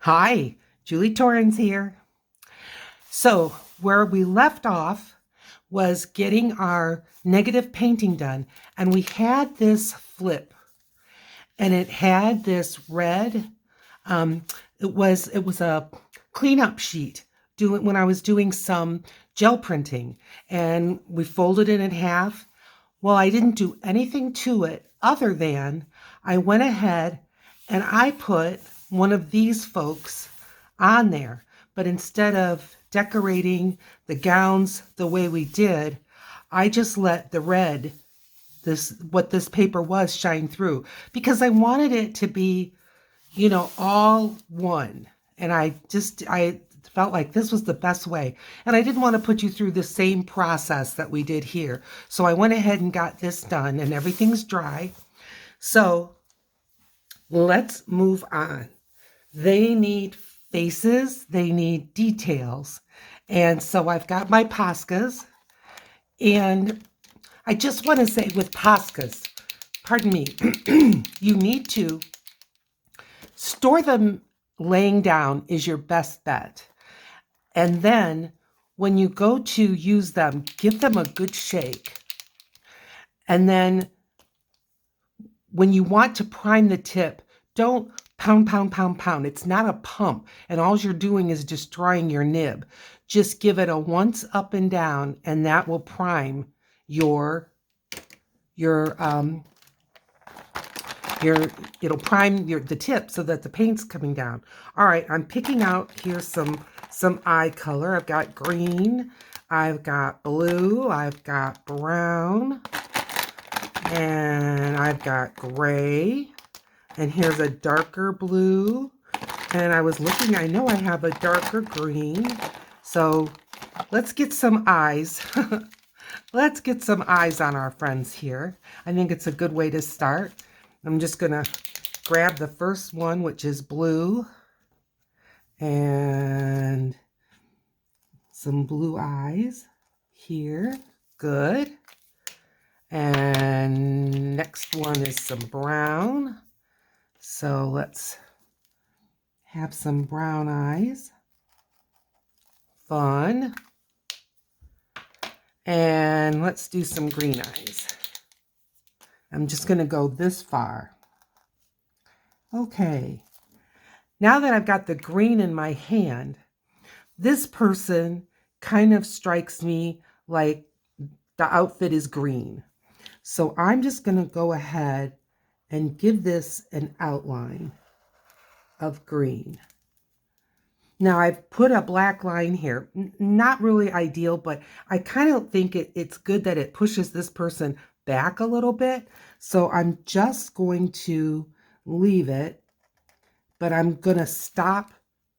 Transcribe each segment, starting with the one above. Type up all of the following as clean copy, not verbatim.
Hi, Julie Torrens here. So, where we left off was getting our negative painting done, and we had this flip, and it had this red. Um, it was a cleanup sheet doing when I was doing some gel printing, and we folded it in half. Well, I didn't do anything to it other than I went ahead and I put one of these folks on there. But instead of decorating the gowns the way we did, I just let the red, what this paper was, shine through because I wanted it to be, all one. And I felt like this was the best way. And I didn't want to put you through the same process that we did here. So I went ahead and got this done and everything's dry. So let's move on. They need faces, they need details. And so I've got my Poscas. And I just want to say with Poscas, pardon me, you need to store them laying down is your best bet. And then when you go to use them, give them a good shake. And then when you want to prime the tip, don't pound, pound, pound, pound. It's not a pump. And all you're doing is destroying your nib. Just give it a once up and down, and that will prime your it'll prime the tip so that the paint's coming down. All right, I'm picking out here some eye color. I've got green, I've got blue, I've got brown, and I've got gray, and here's a darker blue, and I was looking, I know I have a darker green, so let's get some eyes. Let's get some eyes on our friends here. I think it's a good way to start. I'm just going to grab the first one, which is blue, and some blue eyes here. Good. And next one is some brown. So let's have some brown eyes. Fun. And let's do some green eyes. I'm just going to go this far. Okay. Now that I've got the green in my hand, this person kind of strikes me like the outfit is green. So I'm just going to go ahead and give this an outline of green. Now I've put a black line here. Not really ideal, but I kind of think it's good that it pushes this person back a little bit. So I'm just going to leave it, but I'm going to stop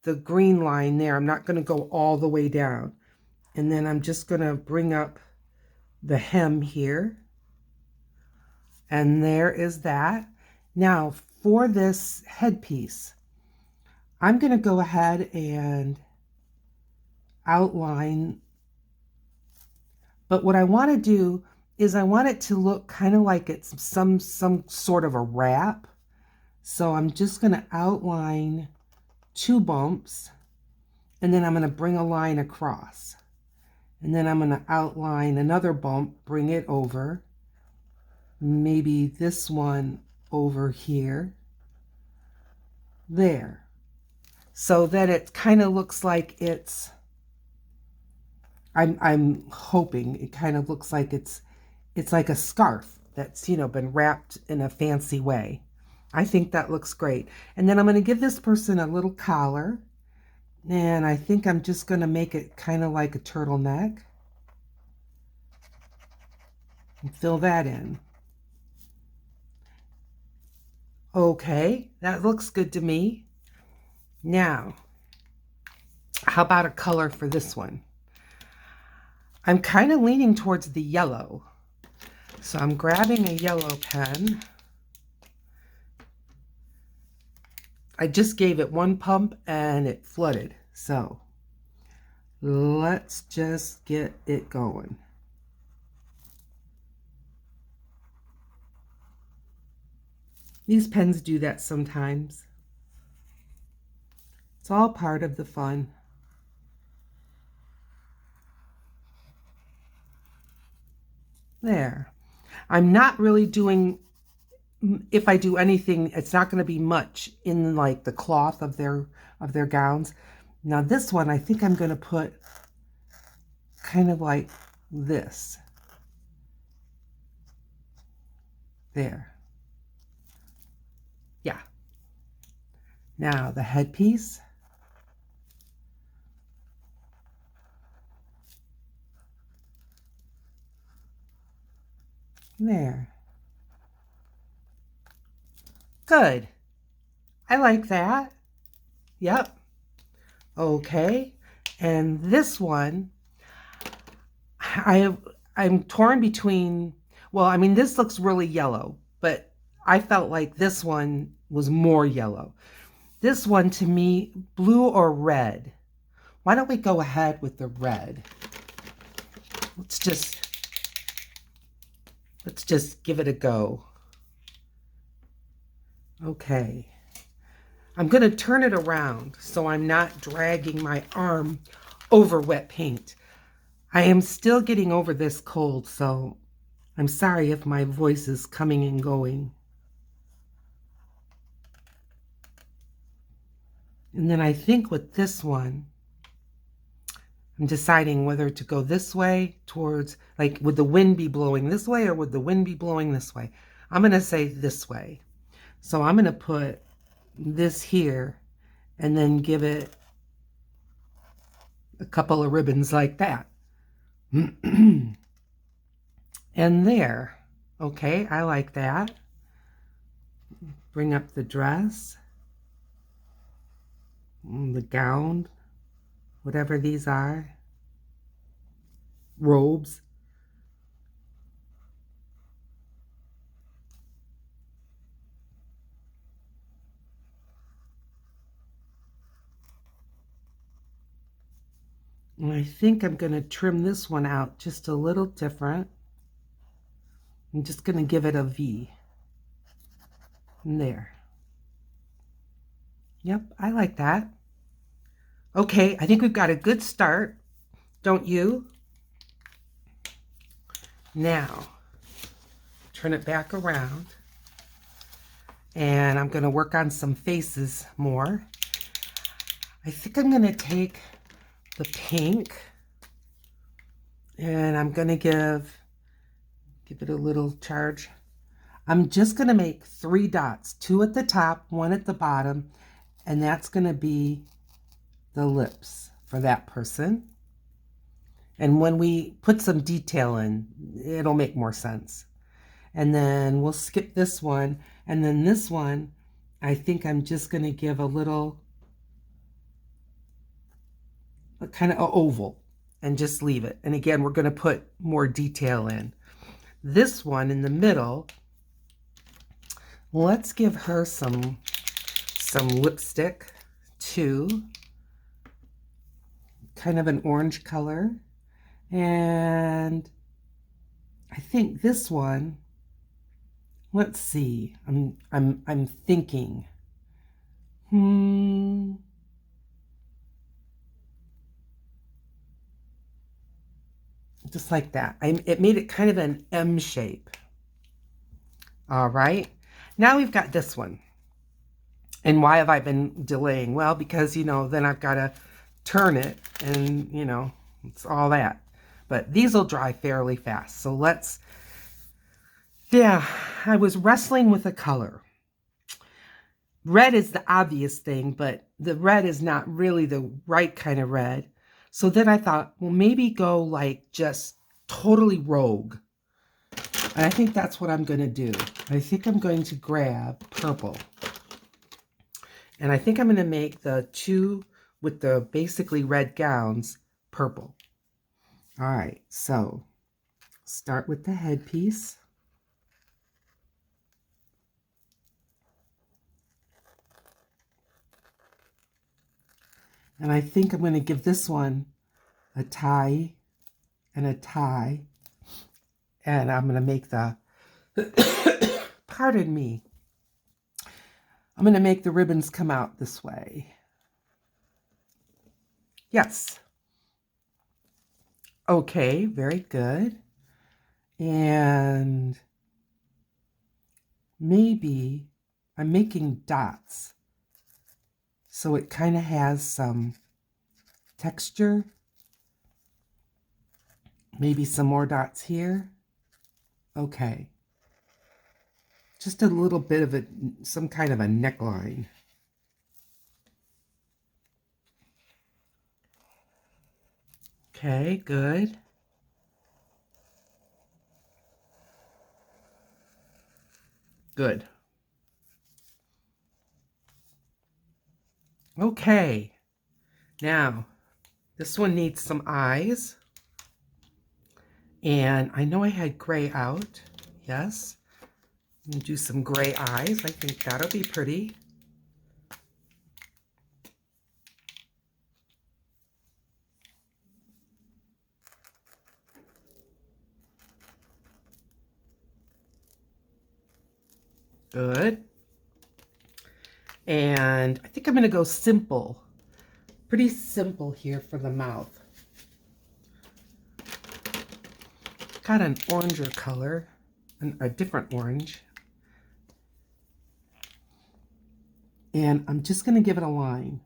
the green line there. I'm not going to go all the way down. And then I'm just going to bring up the hem here. And there is that. Now for this headpiece, I'm going to go ahead and outline. But what I want to do is I want it to look kind of like it's some sort of a wrap. So I'm just going to outline 2 bumps, and then I'm going to bring a line across. And then I'm going to outline another bump, bring it over. Maybe this one over here. There. So that it kind of looks like it's, I'm hoping it kind of looks like it's like a scarf that's, been wrapped in a fancy way. I think that looks great. And then I'm going to give this person a little collar. And I think I'm just going to make it kind of like a turtleneck. And fill that in. Okay, that looks good to me. Now, how about a color for this one? I'm kind of leaning towards the yellow. So I'm grabbing a yellow pen. I just gave it 1 pump and it flooded. So let's just get it going. These pens do that sometimes. It's all part of the fun. There. I'm not really doing, if I do anything, it's not going to be much in like the cloth of their gowns. Now this one, I think I'm going to put kind of like this. There. Yeah. Now the headpiece. There. Good. I like that. Yep. Okay. And this one, I'm torn between, well, I mean, this looks really yellow, but I felt like this one was more yellow. This one to me, blue or red. Why don't we go ahead with the red? Let's just give it a go. Okay. I'm going to turn it around so I'm not dragging my arm over wet paint. I am still getting over this cold, so I'm sorry if my voice is coming and going. And then I think with this one, I'm deciding whether to go this way towards, like, would the wind be blowing this way or would the wind be blowing this way? I'm going to say this way. So I'm going to put this here and then give it a couple of ribbons like that. And there. Okay, I like that. Bring up the dress, the gown, whatever these are, robes. And I think I'm going to trim this one out just a little different. I'm just going to give it a V. And there. Yep, I like that. Okay, I think we've got a good start, don't you? Now, turn it back around. And I'm going to work on some faces more. I think I'm going to take the pink and I'm going to give it a little charge. I'm just going to make 3 dots, 2 at the top, 1 at the bottom, and that's going to be the lips for that person. And when we put some detail in, it'll make more sense. And then we'll skip this one. And then this one, I think I'm just going to give a little, kind of an oval and just leave it. And again, we're going to put more detail in. This one in the middle, let's give her some lipstick too. Kind of an orange color. And I think this one, let's see. I'm thinking. Just like that. It made it kind of an M shape. All right. Now we've got this one. And why have I been delaying? Well, because, then I've got to turn it and, it's all that. But these will dry fairly fast. So I was wrestling with a color. Red is the obvious thing, but the red is not really the right kind of red. So then I thought, well, maybe go like just totally rogue. And I think that's what I'm going to do. I think I'm going to grab purple. And I think I'm going to make the 2 with the basically red gowns purple. All right, so start with the headpiece. And I think I'm going to give this one a tie and a tie. And I'm going to make the, pardon me, I'm going to make the ribbons come out this way. Yes. Okay, very good. And maybe I'm making dots, so it kind of has some texture. Maybe some more dots here. Okay. Just a little bit of some kind of a neckline. Okay, good. Good. Okay. Now, this one needs some eyes. And I know I had gray out. Yes. And do some gray eyes. I think that'll be pretty. Good. And I think I'm going to go simple. Pretty simple here for the mouth. Got an oranger color, a different orange. And I'm just going to give it a line.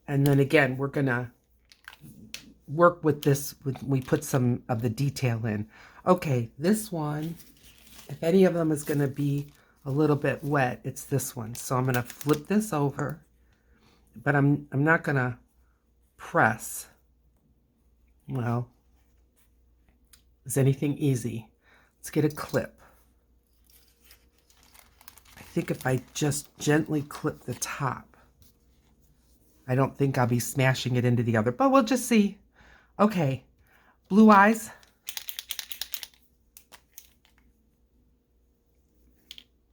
And then again, we're going to work with this. We put some of the detail in. Okay, this one, if any of them is going to be a little bit wet, it's this one. So I'm going to flip this over, but I'm not going to press. Well, is anything easy? Let's get a clip. I think if I just gently clip the top, I don't think I'll be smashing it into the other, but we'll just see. Okay, blue eyes.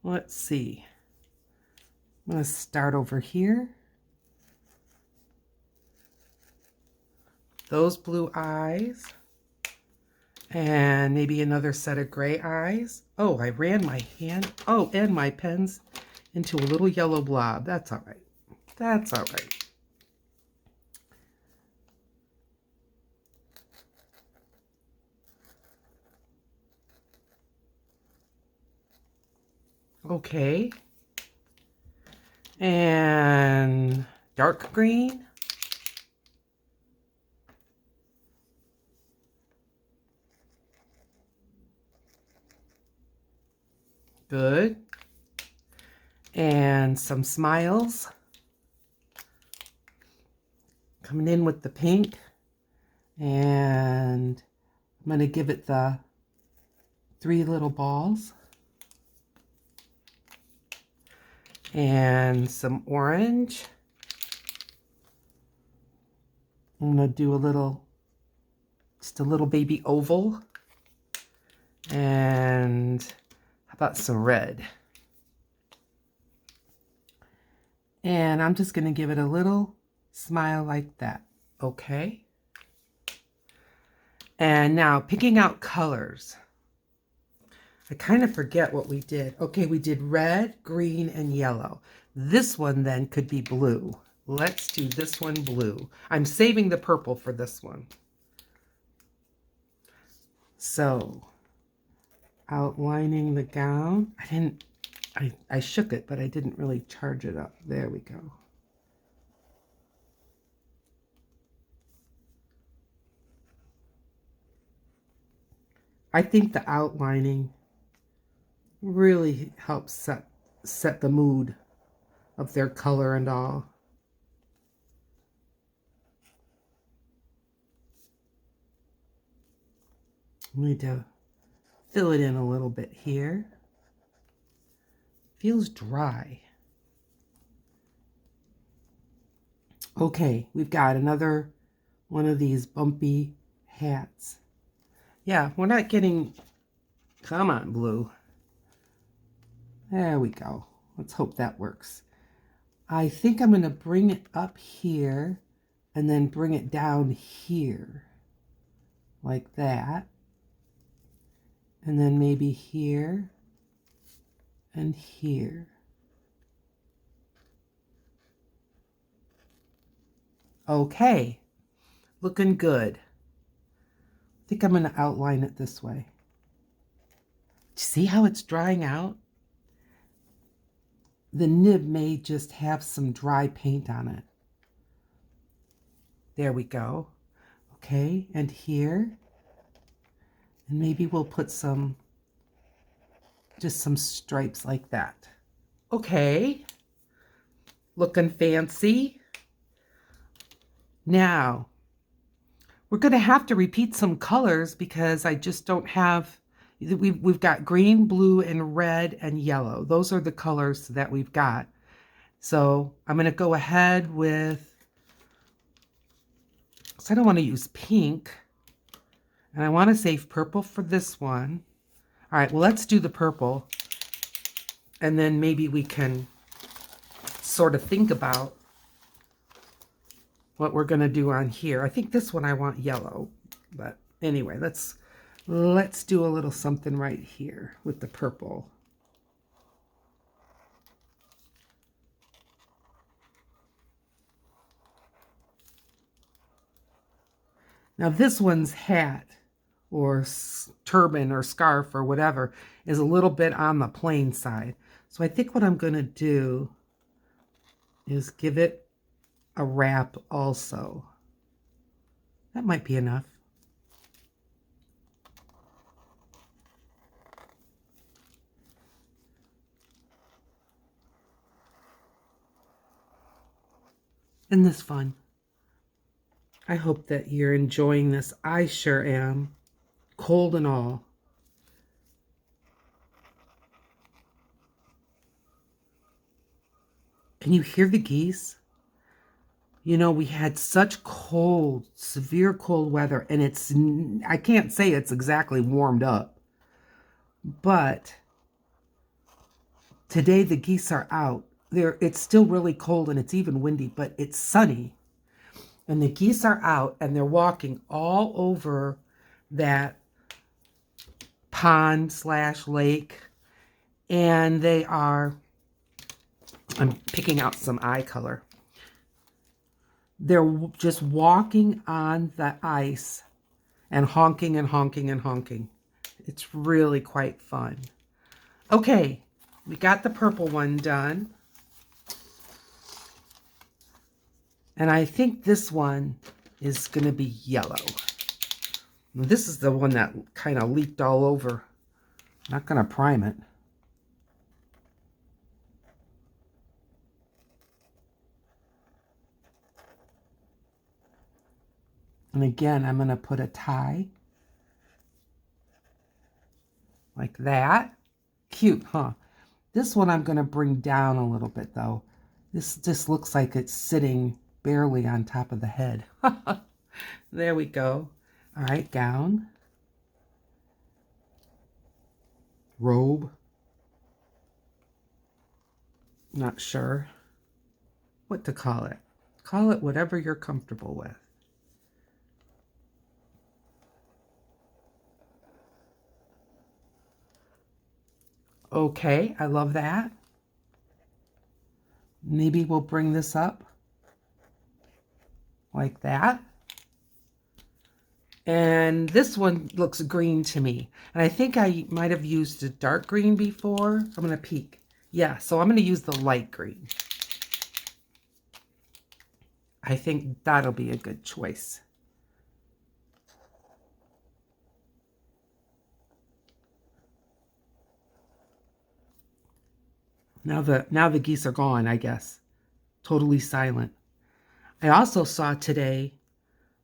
Let's see. I'm going to start over here. Those blue eyes. And maybe another set of gray eyes. Oh, I ran my hand, and my pens into a little yellow blob. That's all right. That's all right. Okay. And dark green. Good. And some smiles. Coming in with the pink. And I'm going to give it the 3 little balls. And some orange. I'm going to do just a little baby oval. And how about some red? And I'm just going to give it a little smile like that. Okay. And now picking out colors. I kind of forget what we did. Okay, we did red, green, and yellow. This one then could be blue. Let's do this one blue. I'm saving the purple for this one. So, outlining the gown. I shook it, but I didn't really charge it up. There we go. I think the outlining really helps set the mood of their color and all. I need to fill it in a little bit here. Feels dry. Okay, we've got another one of these bumpy hats. Yeah, we're not getting... Come on, blue. There we go. Let's hope that works. I think I'm going to bring it up here and then bring it down here. Like that. And then maybe here and here. Okay, looking good. I think I'm going to outline it this way. See how it's drying out? The nib may just have some dry paint on it. There we go. Okay, and here. And maybe we'll put just some stripes like that. Okay, looking fancy. Now, we're going to have to repeat some colors because I just don't have, we've got green, blue, and red, and yellow. Those are the colors that we've got. So I'm going to go ahead with, so I don't want to use pink. And I want to save purple for this one. All right, well, let's do the purple. And then maybe we can sort of think about what we're going to do on here. I think this one I want yellow. But anyway, let's do a little something right here with the purple. Now this one's hat or turban or scarf or whatever is a little bit on the plain side. So I think what I'm going to do is give it a wrap also. That might be enough. Isn't this fun? I hope that you're enjoying this. I sure am. Cold and all. Can you hear the geese? You know, we had such cold, severe cold weather, and I can't say it's exactly warmed up, but today the geese are out. It's still really cold and it's even windy, but it's sunny. And the geese are out and they're walking all over that pond/lake. And they are, I'm picking out some eye color. They're just walking on the ice and honking and honking and honking. It's really quite fun. Okay, we got the purple one done. And I think this one is going to be yellow. This is the one that kind of leaked all over. I'm not going to prime it. And again, I'm going to put a tie. Like that. Cute, huh? This one I'm going to bring down a little bit, though. This just looks like it's sitting barely on top of the head. There we go. All right, gown. Robe. Not sure what to call it. Call it whatever you're comfortable with. Okay, I love that. Maybe we'll bring this up like that. And this one looks green to me. And I think I might have used a dark green before. I'm going to peek. Yeah, so I'm going to use the light green. I think that'll be a good choice. Now the geese are gone, I guess. Totally silent. I also saw today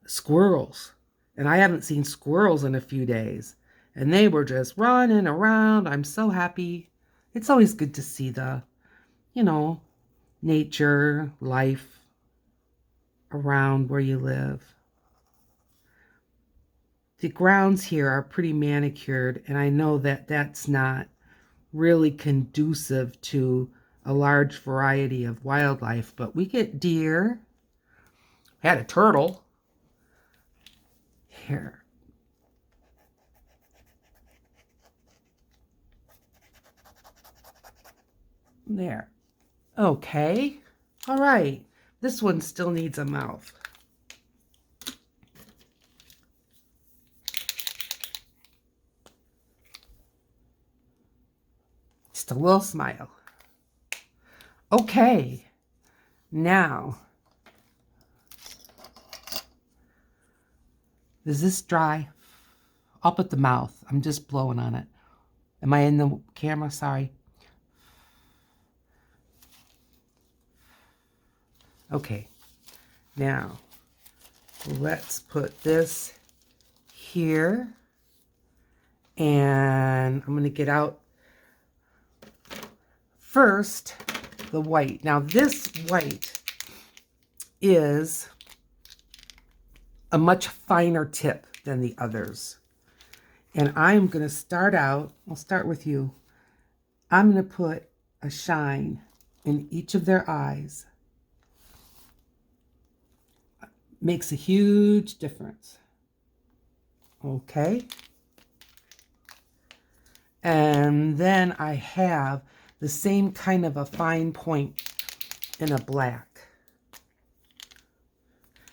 squirrels. And I haven't seen squirrels in a few days. And they were just running around. I'm so happy. It's always good to see the, nature, life around where you live. The grounds here are pretty manicured, and I know that that's not really conducive to a large variety of wildlife, but we get deer. We had a turtle. Here. There. Okay. All right. This one still needs a mouth. Just a little smile. Okay, now, is this dry? Up at the mouth. I'm just blowing on it. Am I in the camera? Sorry. Okay, now let's put this here, and I'm going to get out first the white. Now this white is a much finer tip than the others, and I'm going to start out, I'll start with you. I'm going to put a shine in each of their eyes. Makes a huge difference. Okay. And then I have the same kind of a fine point in a black.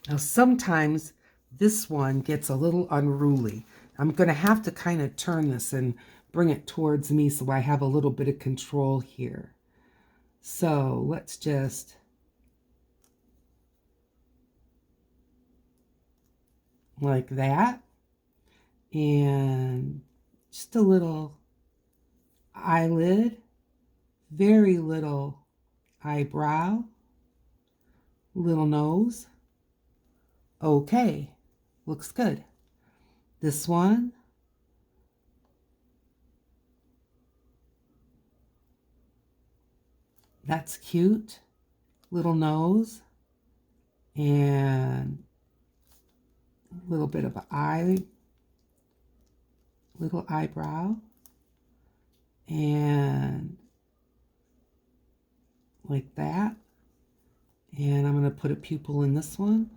Now sometimes this one gets a little unruly. I'm going to have to kind of turn this and bring it towards me so I have a little bit of control here. So let's just like that, and just a little eyelid, very little eyebrow, little nose. Okay, looks good. This one, that's cute, little nose, and a little bit of an eye, little eyebrow, and like that. And I'm going to put a pupil in this one.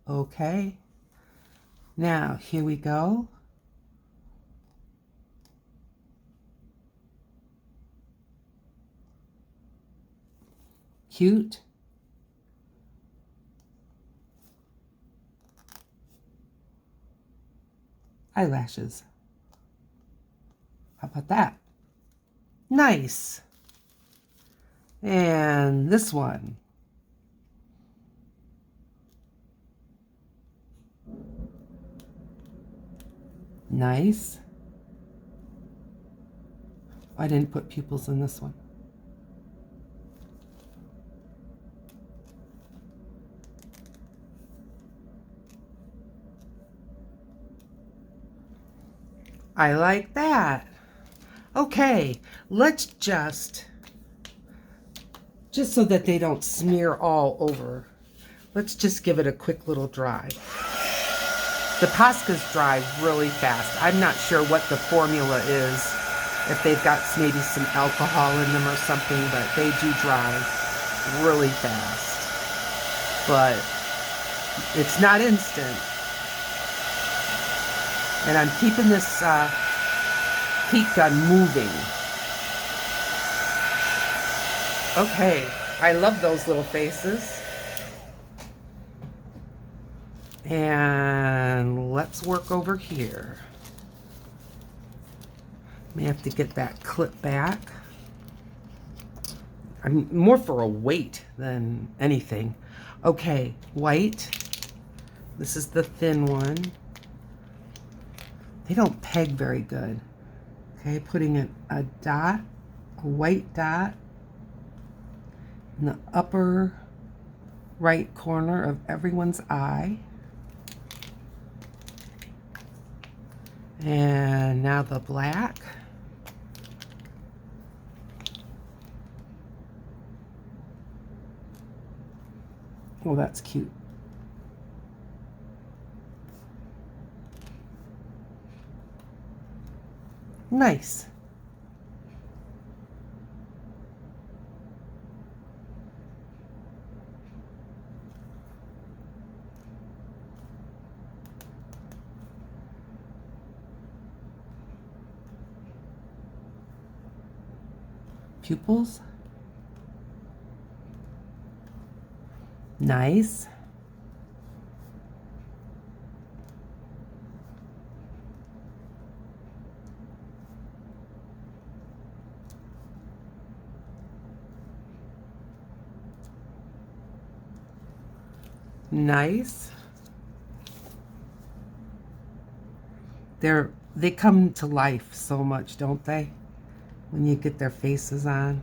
Okay. Now, here we go. Cute. Eyelashes. How about that? Nice. And this one. Nice. I didn't put pupils in this one. I like that. Okay, let's just so that they don't smear all over, let's just give it a quick little dry. The Poscas dry really fast. I'm not sure what the formula is, if they've got maybe some alcohol in them or something, but they do dry really fast. But it's not instant. And I'm keeping this heat gun moving. Okay, I love those little faces. And let's work over here. May have to get that clip back. I'm more for a weight than anything. Okay, white. This is the thin one. They don't peg very good. Okay, putting a dot, a white dot in the upper right corner of everyone's eye. And now the black. Oh, that's cute. Nice. Pupils. Nice. Nice. They come to life so much, don't they? When you get their faces on.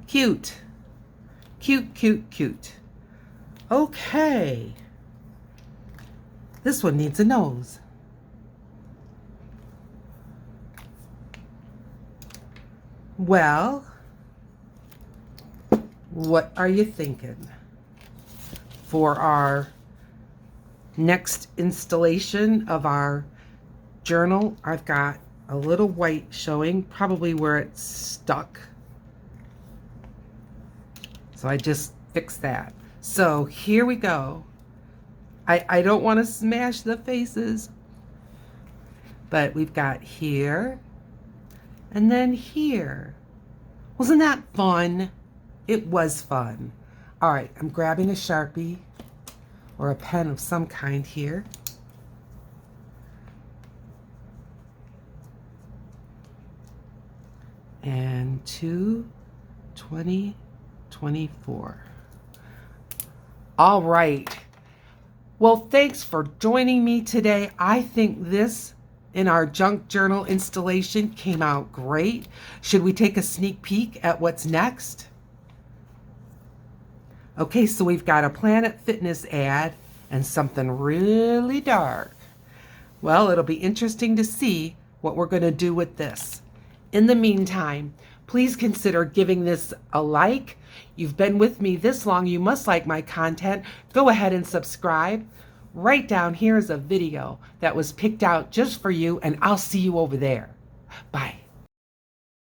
Cute. Cute, cute, cute. Okay. This one needs a nose. Well, what are you thinking for our next installation of our journal? I've got a little white showing, probably where it's stuck. So I just fixed that. So here we go. I don't want to smash the faces, but we've got here and then here. Wasn't that fun? It was fun. All right, I'm grabbing a Sharpie or a pen of some kind here. And 2/20/24. All right. Well, thanks for joining me today. I think this in our junk journal installation came out great. Should we take a sneak peek at what's next? Okay, so we've got a Planet Fitness ad and something really dark. Well, it'll be interesting to see what we're going to do with this. In the meantime, please consider giving this a like. You've been with me this long, you must like my content. Go ahead and subscribe. Right down here is a video that was picked out just for you, and I'll see you over there. Bye.